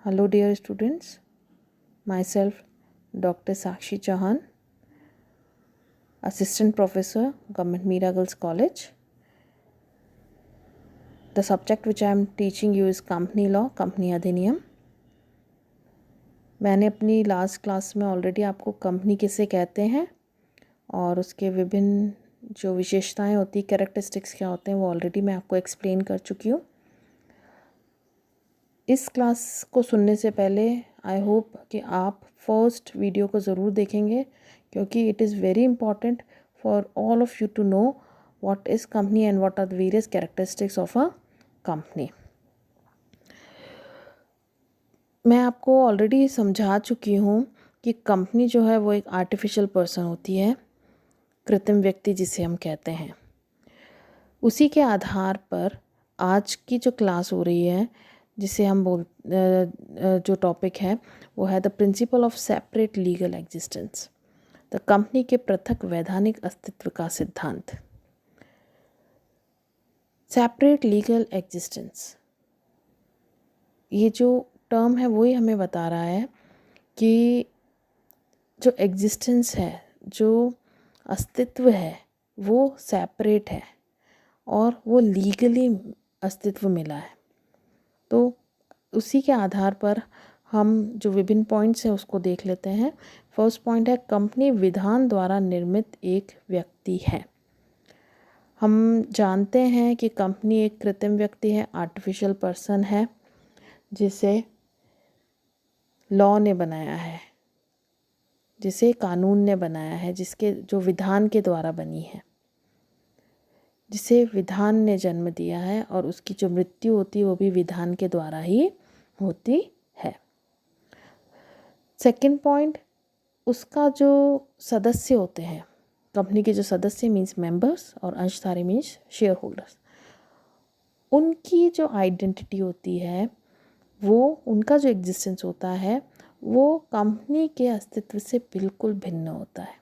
Hello dear students, myself Dr. Sakshi Chauhan, Assistant Professor, Government Mira Girls College. The subject which I am teaching you is Company Law, Company अधिनियम. मैंने अपनी last class में already आपको company किसे कहते हैं और उसके विभिन्न जो विशेषताएं होती, कैरेक्टरिस्टिक्स क्या होते हैं, वो ऑलरेडी मैं आपको एक्सप्लेन कर चुकी हूँ. इस क्लास को सुनने से पहले आई होप कि आप फर्स्ट वीडियो को ज़रूर देखेंगे, क्योंकि it is very important for all of you to know what is company and what are the various characteristics of a company. मैं आपको ऑलरेडी समझा चुकी हूँ कि कंपनी जो है वो एक आर्टिफिशियल पर्सन होती है, कृत्रिम व्यक्ति जिसे हम कहते हैं. उसी के आधार पर आज की जो क्लास हो रही है, जिसे हम जो टॉपिक है वो है the principle of separate legal existence, the company के पृथक वैधानिक अस्तित्व का सिद्धांत. सेपरेट लीगल एग्जिस्टेंस, ये जो टर्म है वही हमें बता रहा है कि जो एग्जिस्टेंस है, जो अस्तित्व है, वो सेपरेट है और वो लीगली अस्तित्व मिला है. तो उसी के आधार पर हम जो विभिन्न पॉइंट्स हैं उसको देख लेते हैं. फर्स्ट पॉइंट है, कंपनी विधान द्वारा निर्मित एक व्यक्ति है. हम जानते हैं कि कंपनी एक कृत्रिम व्यक्ति है, आर्टिफिशियल पर्सन है, जिसे लॉ ने बनाया है, जिसे कानून ने बनाया है, जिसके जो विधान के द्वारा बनी है, जिसे विधान ने जन्म दिया है, और उसकी जो मृत्यु होती है वो भी विधान के द्वारा ही होती है. सेकंड पॉइंट, उसका जो सदस्य होते हैं, कंपनी के जो सदस्य मीन्स मेंबर्स और अंशधारी मीन्स शेयर होल्डर्स, उनकी जो आइडेंटिटी होती है, वो उनका जो एग्जिस्टेंस होता है वो कंपनी के अस्तित्व से बिल्कुल भिन्न होता है.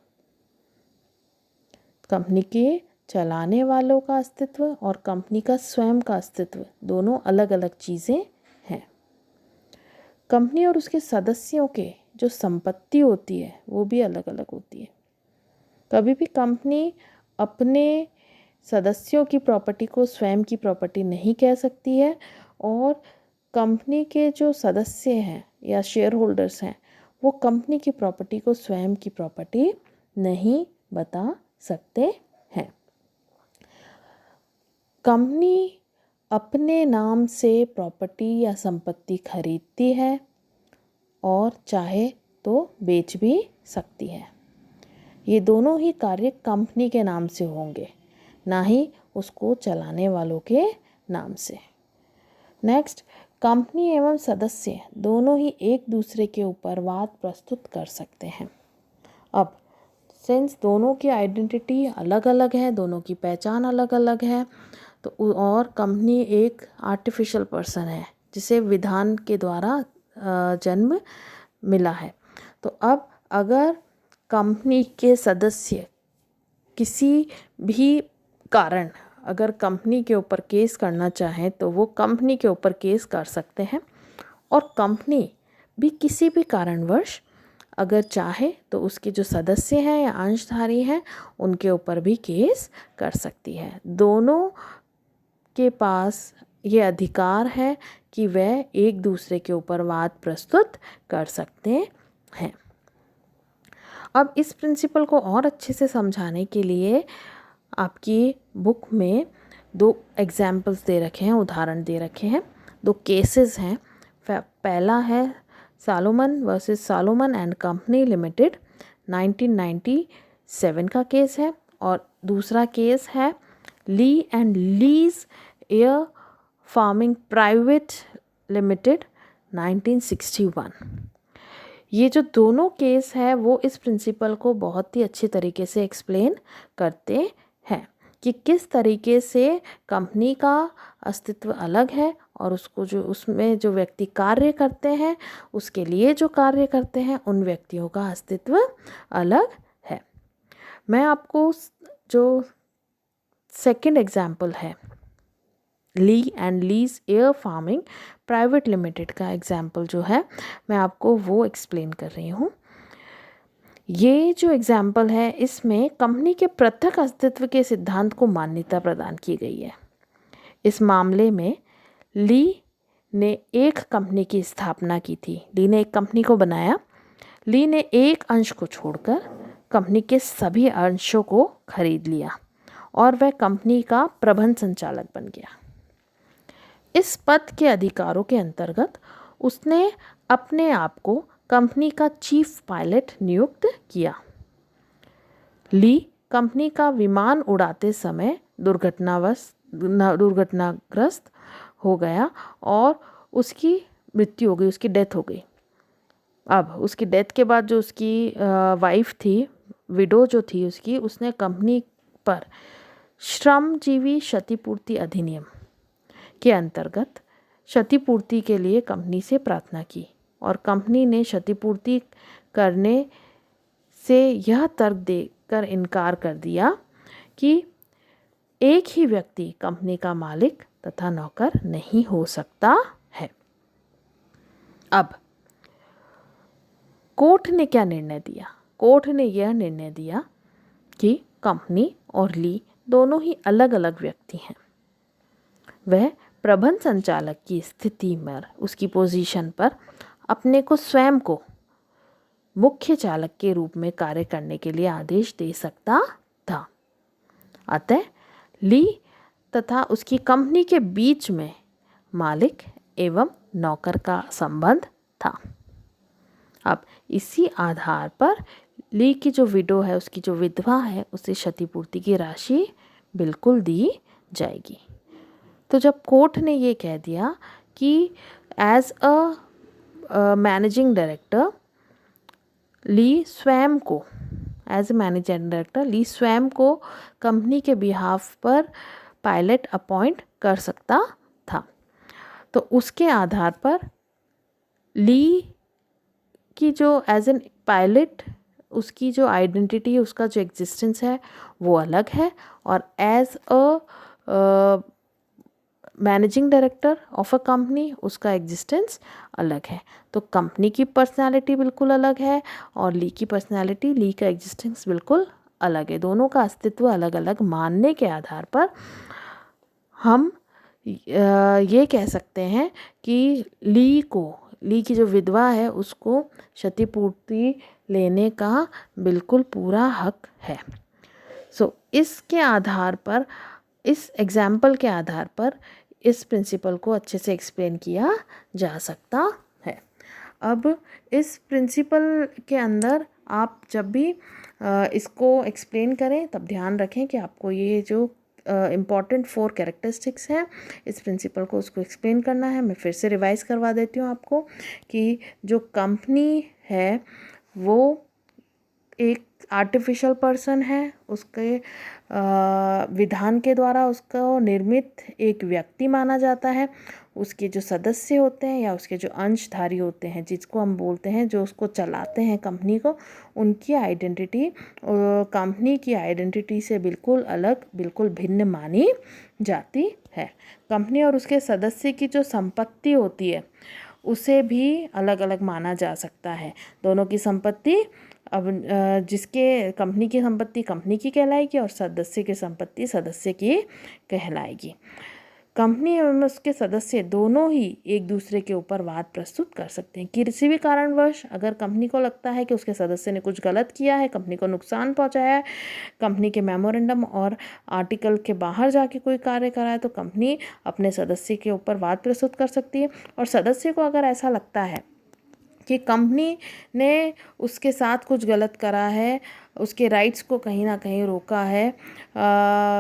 कंपनी के चलाने वालों का अस्तित्व और कंपनी का स्वयं का अस्तित्व दोनों अलग अलग चीज़ें हैं. कंपनी और उसके सदस्यों के जो संपत्ति होती है वो भी अलग अलग होती है. कभी भी कंपनी अपने सदस्यों की प्रॉपर्टी को स्वयं की प्रॉपर्टी नहीं कह सकती है, और कंपनी के जो सदस्य हैं या शेयर होल्डर्स हैं वो कंपनी की प्रॉपर्टी को स्वयं की प्रॉपर्टी नहीं बता सकते हैं. कंपनी अपने नाम से प्रॉपर्टी या संपत्ति खरीदती है और चाहे तो बेच भी सकती है. ये दोनों ही कार्य कंपनी के नाम से होंगे, ना ही उसको चलाने वालों के नाम से. नेक्स्ट, कंपनी एवं सदस्य दोनों ही एक दूसरे के ऊपर वाद प्रस्तुत कर सकते हैं. अब सिंस दोनों की आइडेंटिटी अलग अलग है, दोनों की पहचान अलग अलग है, तो और कंपनी एक आर्टिफिशियल पर्सन है जिसे विधान के द्वारा जन्म मिला है. तो अब अगर कंपनी के सदस्य किसी भी कारण अगर कंपनी के ऊपर केस करना चाहें तो वो कंपनी के ऊपर केस कर सकते हैं, और कंपनी भी किसी भी कारणवश अगर चाहे तो उसके जो सदस्य हैं या अंशधारी हैं उनके ऊपर भी केस कर सकती है. दोनों के पास ये अधिकार है कि वह एक दूसरे के ऊपर वाद प्रस्तुत कर सकते हैं. अब इस प्रिंसिपल को और अच्छे से समझाने के लिए आपकी बुक में दो एग्जाम्पल्स दे रखे हैं, उदाहरण दे रखे हैं, दो केसेस हैं. पहला है Salomon versus Salomon and company limited, 1997 का केस है, और दूसरा केस है Lee and Lee's air farming private limited, 1961. ये जो दोनों केस है वो इस प्रिंसिपल को बहुत ही अच्छे तरीके से एक्सप्लेन करते हैं कि किस तरीके से कंपनी का अस्तित्व अलग है और उसको जो उसमें जो व्यक्ति कार्य करते हैं, उसके लिए जो कार्य करते हैं, उन व्यक्तियों का अस्तित्व अलग है. मैं आपको जो सेकंड एग्जाम्पल है Lee and Lee's air farming private limited का एग्जाम्पल जो है मैं आपको वो एक्सप्लेन कर रही हूँ। ये जो एग्जाम्पल है इसमें कंपनी के पृथक अस्तित्व के सिद्धांत को मान्यता प्रदान की गई है। इस मामले में ली ने एक कंपनी की स्थापना की थी। ली ने एक कंपनी को बनाया। ली ने एक अंश को छोड़कर कंपनी के सभी अंशों को खरीद लिया और वह कंपनी का प्रबंध संचालक बन गया। इस पद के अधिकारों के अंतर्गत उसने अपने आप को कंपनी का चीफ पायलट नियुक्त किया। ली कंपनी का विमान उड़ाते समय दुर्घटनाग्रस्त हो गया और उसकी मृत्यु हो गई, उसकी डेथ हो गई। अब उसकी डेथ के बाद जो उसकी वाइफ थी, विडो जो थी उसकी, उसने कंपनी पर श्रमजीवी क्षतिपूर्ति अधिनियम के अंतर्गत क्षतिपूर्ति के लिए कंपनी से प्रार्थना की और कंपनी ने क्षतिपूर्ति करने से यह तर्क देकर इनकार कर दिया कि एक ही व्यक्ति कंपनी का मालिक तथा नौकर नहीं हो सकता है। अब कोर्ट ने क्या निर्णय दिया? कोर्ट ने यह निर्णय दिया कि कंपनी और ली दोनों ही अलग अलग व्यक्ति हैं। वह प्रबंध संचालक की स्थिति में उसकी पोजीशन पर अपने को स्वयं को मुख्य चालक के रूप में कार्य करने के लिए आदेश दे सकता था। अतः ली तथा उसकी कंपनी के बीच में मालिक एवं नौकर का संबंध था। अब इसी आधार पर ली की जो विडो है, उसकी जो विधवा है, उसे क्षतिपूर्ति की राशि बिल्कुल दी जाएगी। तो जब कोर्ट ने ये कह दिया कि एज अ मैनेजिंग डायरेक्टर ली स्वयं को कंपनी के बिहाफ पर पायलट अपॉइंट कर सकता था, तो उसके आधार पर ली की जो एज एन पायलट उसकी जो आइडेंटिटी है, उसका जो एग्जिस्टेंस है वो अलग है, और as a managing director of a company उसका एग्जिस्टेंस अलग है। तो कंपनी की पर्सनालिटी बिल्कुल अलग है और ली की पर्सनालिटी, ली का एग्जिस्टेंस बिल्कुल अलग है। दोनों का अस्तित्व अलग अलग मानने के आधार पर हम ये कह सकते हैं कि ली की जो विधवा है उसको क्षतिपूर्ति लेने का बिल्कुल पूरा हक है। इसके आधार पर, इस एग्जाम्पल के आधार पर इस प्रिंसिपल को अच्छे से एक्सप्लेन किया जा सकता है। अब इस प्रिंसिपल के अंदर आप जब भी इसको एक्सप्लेन करें तब ध्यान रखें कि आपको ये जो इम्पॉर्टेंट 4 कैरेक्टरिस्टिक्स हैं इस प्रिंसिपल को, उसको एक्सप्लेन करना है। मैं फिर से रिवाइज़ करवा देती हूँ आपको कि जो कंपनी है वो एक आर्टिफिशियल पर्सन है, उसके विधान के द्वारा उसको निर्मित एक व्यक्ति माना जाता है। उसके जो सदस्य होते हैं या उसके जो अंशधारी होते हैं, जिसको हम बोलते हैं, जो उसको चलाते हैं कंपनी को, उनकी आइडेंटिटी कंपनी की आइडेंटिटी से बिल्कुल अलग, बिल्कुल भिन्न मानी जाती है। कंपनी और उसके सदस्य की जो संपत्ति होती है उसे भी अलग अलग माना जा सकता है। दोनों की संपत्ति, अब जिसके कंपनी की संपत्ति कंपनी की कहलाएगी और सदस्य की संपत्ति सदस्य की कहलाएगी। कंपनी एवं उसके सदस्य दोनों ही एक दूसरे के ऊपर वाद प्रस्तुत कर सकते हैं। किसी भी कारणवश अगर कंपनी को लगता है कि उसके सदस्य ने कुछ गलत किया है, कंपनी को नुकसान पहुंचाया है, कंपनी के मेमोरेंडम और आर्टिकल के बाहर जाके कोई कार्य करा है, तो कंपनी अपने सदस्य के ऊपर वाद प्रस्तुत कर सकती है। और सदस्य को अगर ऐसा लगता है कि कंपनी ने उसके साथ कुछ गलत करा है, उसके राइट्स को कहीं ना कहीं रोका है,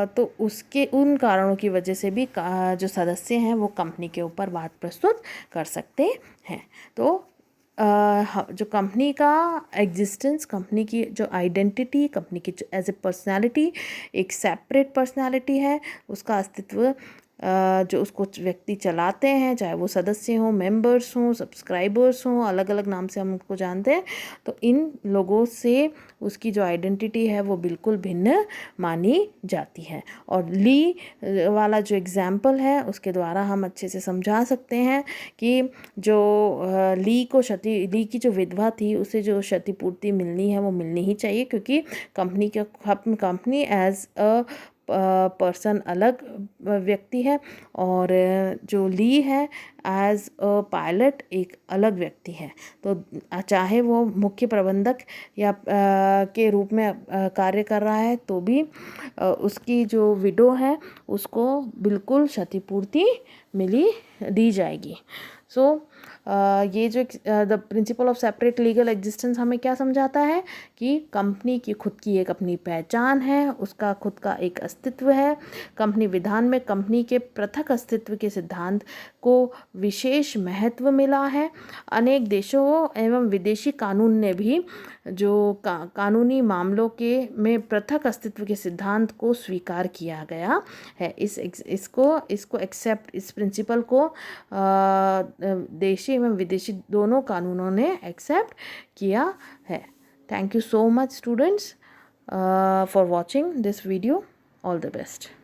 तो उसके उन कारणों की वजह से भी जो सदस्य हैं वो कंपनी के ऊपर वाद प्रस्तुत कर सकते हैं। तो जो कंपनी का एग्जिस्टेंस, कंपनी की जो आइडेंटिटी, कंपनी की जो एज ए पर्सनालिटी एक सेपरेट पर्सनालिटी है, उसका अस्तित्व जो उसको व्यक्ति चलाते हैं, चाहे वो सदस्य हों, मेंबर्स हों, सब्सक्राइबर्स हों, अलग अलग नाम से हम उसको जानते हैं, तो इन लोगों से उसकी जो आइडेंटिटी है वो बिल्कुल भिन्न मानी जाती है। और ली वाला जो एग्जाम्पल है उसके द्वारा हम अच्छे से समझा सकते हैं कि जो ली की जो विधवा थी उसे जो क्षतिपूर्ति मिलनी है वो मिलनी ही चाहिए, क्योंकि कंपनी एज अ पर्सन अलग व्यक्ति है और जो ली है एज अ पायलट एक अलग व्यक्ति है। तो चाहे वो मुख्य प्रबंधक या के रूप में कार्य कर रहा है तो भी उसकी जो विडो है उसको बिल्कुल क्षतिपूर्ति दी जाएगी। सो ये जो the principle of separate legal existence हमें क्या समझाता है कि कंपनी की खुद की एक अपनी पहचान है, उसका खुद का एक अस्तित्व है। कंपनी विधान में कंपनी के पृथक अस्तित्व के सिद्धांत को विशेष महत्व मिला है। अनेक देशों एवं विदेशी कानून ने भी जो कानूनी मामलों में पृथक अस्तित्व के सिद्धांत को स्वीकार किया गया है। इस प्रिंसिपल को देशी एवं विदेशी दोनों कानूनों ने एक्सेप्ट किया है। Thank you so much students for watching this video. All the best.